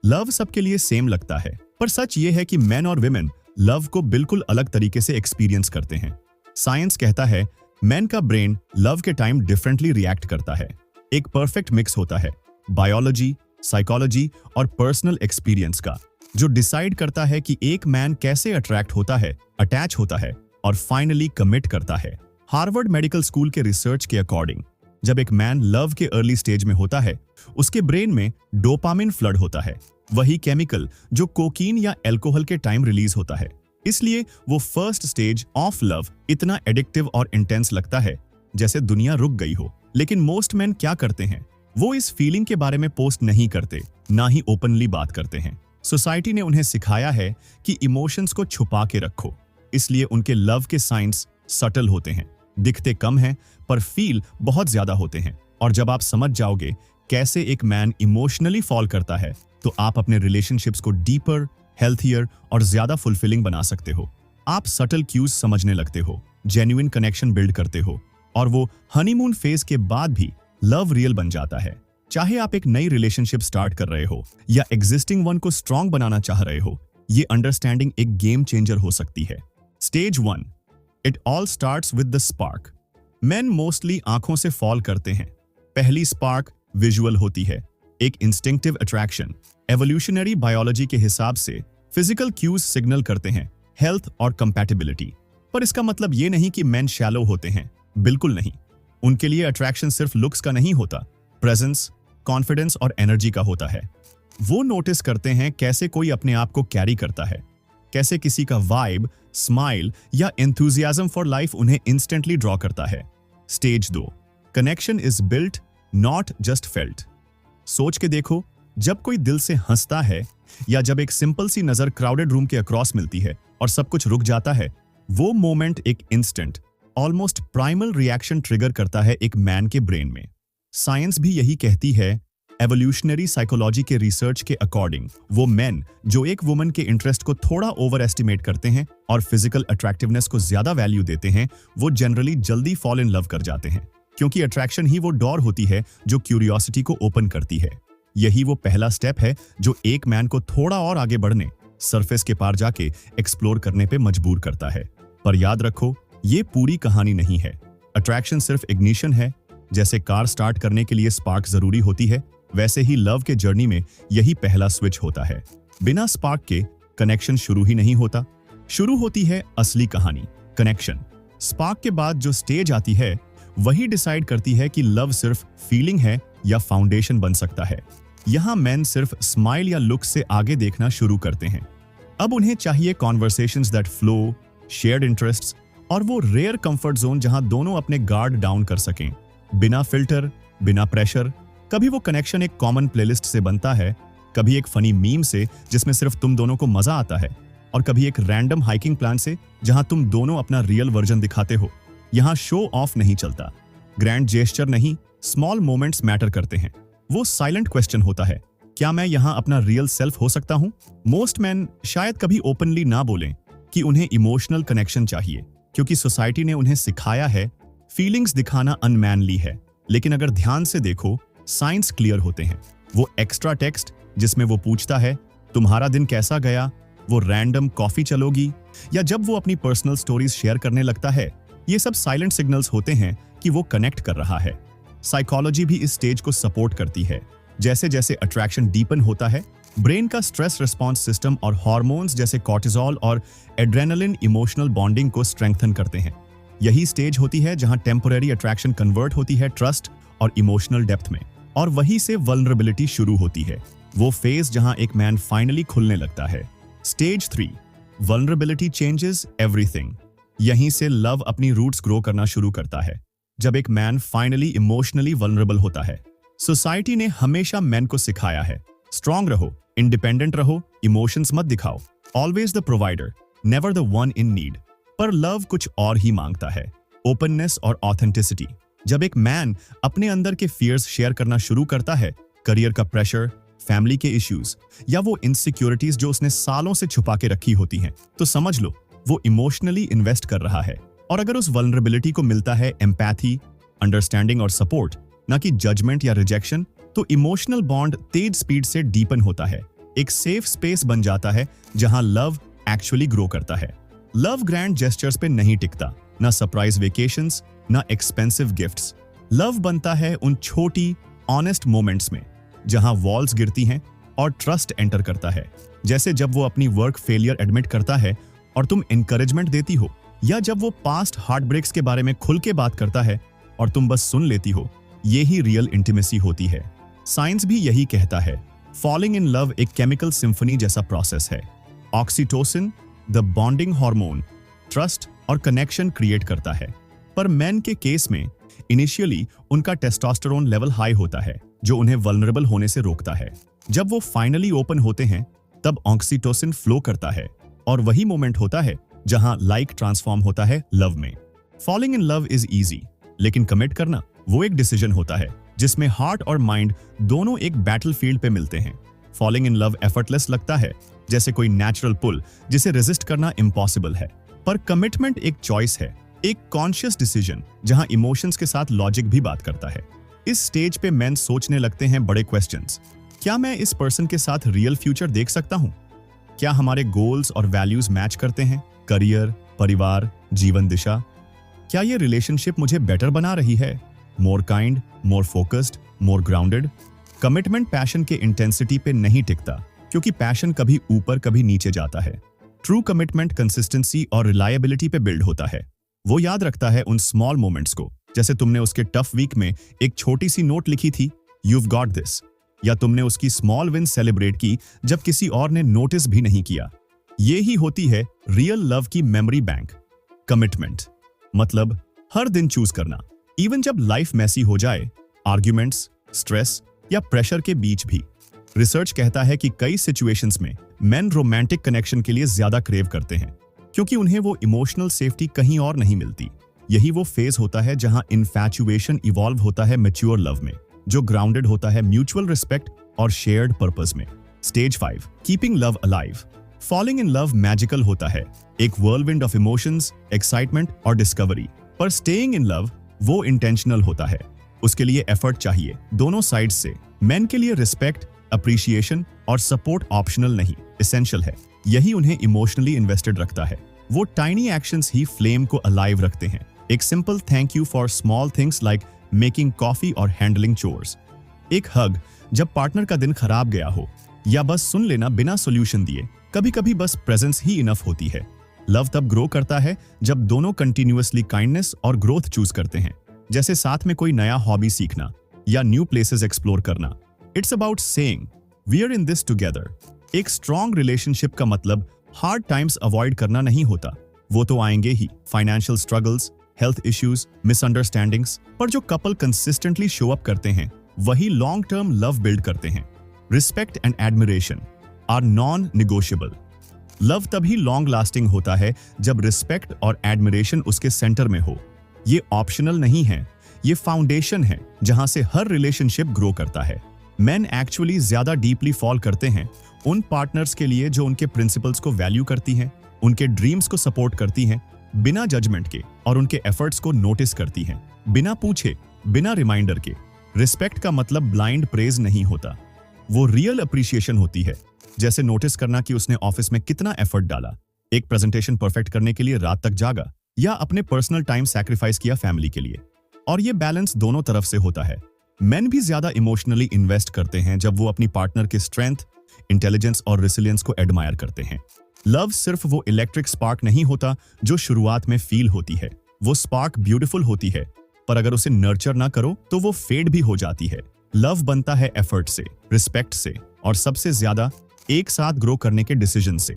Love सबके लिए same लगता है, पर सच ये है कि मेन और विमेन लव को बिल्कुल अलग तरीके से एक्सपीरियंस करते हैं। साइंस कहता है मेन का ब्रेन लव के टाइम डिफरेंटली रिएक्ट करता है। एक परफेक्ट मिक्स होता है बायोलॉजी, साइकोलॉजी और पर्सनल एक्सपीरियंस का, जो डिसाइड करता है कि एक मैन कैसे अट्रैक्ट होता है, अटैच होता है और फाइनली कमिट करता है। हार्वर्ड मेडिकल स्कूल के रिसर्च के अकॉर्डिंग जब एक मैन लव के अर्ली स्टेज में होता है, उसके ब्रेन में डोपामिन फ्लड होता है, वही केमिकल जो कोकीन या अल्कोहल के टाइम रिलीज होता है। इसलिए वो फर्स्ट स्टेज ऑफ लव इतना एडिक्टिव और इंटेंस लगता है जैसे दुनिया रुक गई हो। लेकिन मोस्ट मैन क्या करते हैं, वो इस फीलिंग के बारे में पोस्ट नहीं करते, ना ही ओपनली बात करते हैं। सोसाइटी ने उन्हें सिखाया है कि इमोशंस को छुपा के रखो, इसलिए उनके लव के साइंस सटल होते हैं, दिखते कम हैं पर फील बहुत ज्यादा होते हैं। और जब आप समझ जाओगे कैसे एक मैन इमोशनली फॉल करता है, तो आप अपने रिलेशनशिप्स को डीपर, हेल्थियर और ज्यादा फुलफिलिंग बना सकते हो। आप सटल क्यूज समझने लगते हो, जेन्युइन कनेक्शन बिल्ड करते हो और वो हनीमून फेज के बाद भी लव रियल बन जाता है। चाहे आप एक नई रिलेशनशिप स्टार्ट कर रहे हो या एग्जिस्टिंग वन को स्ट्रांग बनाना चाह रहे हो, ये अंडरस्टैंडिंग एक गेम चेंजर हो सकती है। Stage 1, it all starts with the spark. Main mostly आंखों से फॉल करते हैं। पहली स्पार्क विजुअल होती है, एक इंस्टिंक्टिव अट्रैक्शन। एवोल्यूशनरी बायोलॉजी के हिसाब से फिजिकल क्यूज सिग्नल करते हैं हेल्थ और कंपैटिबिलिटी। पर इसका मतलब ये नहीं कि मेन शैलो होते हैं, बिल्कुल नहीं। उनके लिए अट्रैक्शन सिर्फ लुक्स का नहीं होता, प्रेजेंस, कॉन्फिडेंस और एनर्जी का होता है। वो नोटिस करते हैं कैसे कोई अपने आप को कैरी करता है, कैसे किसी का वाइब, स्माइल या एंथुजियाज्म फॉर लाइफ उन्हें इंस्टेंटली ड्रॉ करता है। Stage 2, connection is built not just felt. सोच के देखो, जब कोई दिल से हंसता है या जब एक सिंपल सी नजर क्राउडेड रूम के अक्रॉस मिलती है और सब कुछ रुक जाता है, वो मोमेंट एक instant, almost primal reaction trigger करता है एक मैन के ब्रेन में। साइंस भी यही कहती है। एवोल्यूशनरी साइकोलॉजी के रिसर्च के अकॉर्डिंग वो मेन जो एक वुमन के इंटरेस्ट को थोड़ा ओवर एस्टिमेट करते हैं और फिजिकल अट्रैक्टिवनेस को ज्यादा वैल्यू देते हैं, वो जनरली जल्दी फॉल इन लव कर जाते हैं, क्योंकि अट्रैक्शन ही वो डोर होती है जो क्यूरियोसिटी को ओपन करती है। यही वो पहला स्टेप है जो एक मैन को थोड़ा और आगे बढ़ने, सरफेस के पार जाके एक्सप्लोर करने पे मजबूर करता है। पर याद रखो, ये पूरी कहानी नहीं है। अट्रैक्शन सिर्फ इग्निशन है। जैसे कार स्टार्ट करने के लिए स्पार्क जरूरी होती है, वैसे ही लव के जर्नी में यही पहला स्विच होता है। बिना स्पार्क के कनेक्शन शुरू ही नहीं होता। शुरू होती है असली कहानी, कनेक्शन। स्पार्क के बाद जो स्टेज आती है, वही डिसाइड करती है कि लव सिर्फ फीलिंग है या फाउंडेशन बन सकता है। यहां मेन सिर्फ स्माइल या लुक से आगे देखना शुरू करते हैं। अब उन्हें चाहिए conversations that flow, shared interests और वो रेयर कंफर्ट जोन जहां दोनों अपने गार्ड डाउन कर सकें, बिना फिल्टर, बिना प्रेशर। कभी वो कनेक्शन एक कॉमन प्लेलिस्ट से बनता है, कभी एक फनी मीम से जिसमें सिर्फ तुम दोनों को मजा आता है, और कभी एक रैंडम हाइकिंग प्लान से जहां तुम दोनों अपना रियल वर्जन दिखाते हो। यहां शो ऑफ नहीं चलता, ग्रैंड जेस्चर नहीं, स्मॉल मोमेंट्स मैटर करते हैं। वो साइलेंट क्वेश्चन होता है, क्या मैं यहां अपना रियल सेल्फ हो सकता हूं? मोस्ट मैन शायद कभी ओपनली ना बोलें कि उन्हें इमोशनल कनेक्शन चाहिए, क्योंकि सोसाइटी ने उन्हें सिखाया है फीलिंग्स दिखाना अनमैनली है। लेकिन अगर ध्यान से देखो, साइंस क्लियर होते हैं। वो एक्स्ट्रा टेक्स्ट जिसमें वो पूछता है तुम्हारा दिन कैसा गया, वो रैंडम कॉफी चलोगी, या जब वो अपनी पर्सनल स्टोरीज शेयर करने लगता है, ये सब साइलेंट सिग्नल्स होते हैं कि वो कनेक्ट कर रहा है। साइकोलॉजी भी इस स्टेज को सपोर्ट करती है। जैसे जैसे अट्रैक्शन डीपन होता है, ब्रेन का स्ट्रेस रिस्पॉन्स सिस्टम और हार्मोन्स जैसे कॉर्टिसोल और एड्रेनालिन इमोशनल बॉन्डिंग को स्ट्रेंथन करते हैं। यही स्टेज होती है जहां टेम्पररी अट्रैक्शन कन्वर्ट होती है ट्रस्ट और इमोशनल डेप्थ में, और वहीं से वल्नरेबिलिटी शुरू होती है, वो फेज जहां एक मैन फाइनली खुलने लगता है। Stage 3, vulnerability changes everything. यहीं से लव अपनी रूट्स ग्रो करना शुरू करता है, जब एक मैन फाइनली इमोशनली वल्नरेबल होता है। सोसाइटी ने हमेशा मैन को सिखाया है, स्ट्रांग रहो, इंडिपेंडेंट रहो, इमोशंस मत दिखाओ, always the provider, never the one in need. पर लव कुछ और ही मांगता है, ओपननेस और ऑथेंटिसिटी। जब एक मैन अपने अंदर के फियर्स शेयर करना शुरू करता है, करियर का प्रेशर, फैमिली के इश्यूज या वो इनसिक्योरिटीज जो उसने सालों से छुपा के रखी होती हैं, तो समझ लो वो इमोशनली इन्वेस्ट कर रहा है। और अगर उस वल्नरेबिलिटी को मिलता है एम्पैथी, अंडरस्टैंडिंग और सपोर्ट, ना कि जजमेंट या रिजेक्शन, तो इमोशनल बॉन्ड तेज स्पीड से डीपन होता है। एक सेफ स्पेस बन जाता है जहां लव एक्चुअली ग्रो करता है। लव ग्रैंड जेस्चर्स पे नहीं टिकता, ना सरप्राइज वेकेशंस, ना एक्सपेंसिव गिफ्ट्स। लव बनता है उन छोटी ऑनेस्ट मोमेंट्स में जहां वॉल्स गिरती हैं और ट्रस्ट एंटर करता है। जैसे जब वो अपनी वर्क फेलियर एडमिट करता है और तुम एनकरेजमेंट देती हो, या जब वो पास्ट हार्ट ब्रेक्स के बारे में खुल के बात करता है और तुम बस सुन लेती हो। ये ही रियल इंटीमेसी होती है। साइंस भी यही कहता है। फॉलिंग इन लव एक केमिकल सिंफनी जैसा प्रोसेस है। Oxytocin, the bonding hormone, trust और कनेक्शन क्रिएट करता है। पर मेन के केस में इनिशियली उनका टेस्टोस्टेरोन लेवल हाई होता है, जो उन्हें वल्नरेबल होने से रोकता है। जब वो फाइनली ओपन होते हैं तब ऑक्सीटोसिन फ्लो करता है और वही मोमेंट होता है जहां लाइक ट्रांसफॉर्म होता है लव में। Falling in love is easy, लेकिन कमिट करना वो एक डिसीजन होता है जिसमें हार्ट और माइंड दोनों एक बैटलफील्ड पे मिलते हैं। फॉलिंग इन लव एफर्टलेस लगता है, जैसे कोई नेचुरल पुल जिसे रेजिस्ट करना इम्पॉसिबल है। पर कमिटमेंट एक चॉइस है, एक कॉन्शियस डिसीजन जहां इमोशंस के साथ लॉजिक भी बात करता है। इस स्टेज पे मेन सोचने लगते हैं बड़े क्वेश्चंस। क्या मैं इस पर्सन के साथ रियल फ्यूचर देख सकता हूं? क्या हमारे गोल्स और वैल्यूज मैच करते हैं? करियर, परिवार, जीवन दिशा। क्या ये रिलेशनशिप मुझे बेटर बना रही है? मोर काइंड, मोर फोकस्ड, मोर ग्राउंडेड। कमिटमेंट पैशन के इंटेंसिटी पे नहीं टिकता, क्योंकि पैशन कभी ऊपर कभी नीचे जाता है। ट्रू कमिटमेंट कंसिस्टेंसी और रिलायबिलिटी पे बिल्ड होता है। वो याद रखता है उन स्मॉल मोमेंट्स को, जैसे तुमने उसके टफ वीक में एक छोटी सी नोट लिखी थी, you've got this, या तुमने उसकी स्मॉल विन सेलिब्रेट की जब किसी और ने नोटिस भी नहीं किया। ये ही होती है रियल लव की मेमोरी बैंक। कमिटमेंट मतलब हर दिन चूज करना, इवन जब लाइफ मैसी हो जाए, आर्ग्यूमेंट्स, स्ट्रेस या प्रेशर के बीच भी। रिसर्च कहता है कि कई सिचुएशंस में मेन रोमांटिक कनेक्शन के लिए ज्यादा क्रेव करते हैं, क्योंकि उन्हें वो इमोशनल सेफ्टी कहीं और नहीं मिलती। यही वो फेज होता है जहां इन्फैचुएशन इवॉल्व होता है मैच्योर लव में, जो ग्राउंडेड होता है म्यूचुअल रिस्पेक्ट और शेयर्ड पर्पस में। Stage 5, keeping love alive. Falling in love magical होता है, एक व्हर्लविंड ऑफ इमोशंस, एक्साइटमेंट और डिस्कवरी। पर स्टेइंग इन लव वो इंटेंशनल होता है। उसके लिए एफर्ट चाहिए दोनों साइड से। मेन के लिए रिस्पेक्ट, अप्रिशिएशन और सपोर्ट ऑप्शनल नहीं, एसेंशियल है। यही उन्हें इमोशनली इन्वेस्टेड रखता है। वो टाइनी एक्शंस ही फ्लेम को अलाइव रखते हैं। एक simple thank you for small things like making coffee और हैंडलिंग चोर्स। एक हग जब पार्टनर का दिन खराब गया हो, या बस सुन लेना बिना सॉल्यूशन दिए। कभी कभी बस प्रेजेंस ही इनफ होती है। लव तब ग्रो करता है जब दोनों कंटिन्यूअसली काइंडनेस और ग्रोथ चूज करते हैं, जैसे साथ में कोई नया हॉबी सीखना या न्यू प्लेसेस एक्सप्लोर करना। It's about saying we are in this together. एक स्ट्रॉन्ग रिलेशनशिप का मतलब हार्ड टाइम्स अवॉइड करना नहीं होता, वो तो आएंगे ही। Financial struggles, health issues, misunderstandings, पर जो कपल कंसिस्टेंटली शो अप करते हैं वही लॉन्ग टर्म लव बिल्ड करते हैं। Respect and admiration are non negotiable. Love तभी लॉन्ग लास्टिंग होता है जब रिस्पेक्ट और एडमिरेशन उसके सेंटर में हो। ये ऑप्शनल नहीं है, ये फाउंडेशन है जहां से हर रिलेशनशिप ग्रो करता है। मेन एक्चुअली ज्यादा डीपली फॉल करते हैं उन पार्टनर्स के लिए जो उनके प्रिंसिपल्स को वैल्यू करती हैं, उनके ड्रीम्स को सपोर्ट करती हैं बिना जजमेंट के, और उनके एफर्ट्स को नोटिस करती हैं बिना पूछे, बिना रिमाइंडर के। रिस्पेक्ट का मतलब ब्लाइंड प्रेज नहीं होता, वो रियल अप्रिशिएशन होती है। जैसे नोटिस करना कि उसने ऑफिस में कितना एफर्ट डाला, एक प्रेजेंटेशन परफेक्ट करने के लिए रात तक जागा, या अपने पर्सनल टाइम सैक्रिफाइस किया फैमिली के लिए। और ये बैलेंस दोनों तरफ से होता है। मेन भी ज्यादा इमोशनली इन्वेस्ट करते हैं जब वो अपनी पार्टनर के स्ट्रेंथ, इंटेलिजेंस और रेसिलियंस को एडमायर करते हैं। लव सिर्फ वो इलेक्ट्रिक स्पार्क नहीं होता जो शुरुआत में फील होती है। वो स्पार्क ब्यूटीफुल होती है, पर अगर उसे नर्चर ना करो तो वो फेड भी हो जाती है। लव बनता है एफर्ट से, रिस्पेक्ट से, और सबसे ज्यादा एक साथ ग्रो करने के डिसीजन से।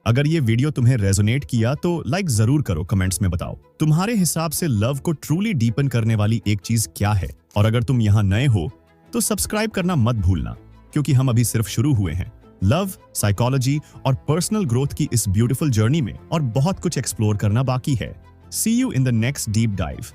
अगर ये वीडियो तुम्हें रेजोनेट किया तो लाइक जरूर करो, कमेंट्स में बताओ तुम्हारे हिसाब से लव को ट्रूली डीपन करने वाली एक चीज क्या है। और अगर तुम यहाँ नए हो तो सब्सक्राइब करना मत भूलना, क्योंकि हम अभी सिर्फ शुरू हुए हैं। लव, साइकोलॉजी और पर्सनल ग्रोथ की इस ब्यूटीफुल जर्नी में और बहुत कुछ एक्सप्लोर करना बाकी है। See you in the next deep dive.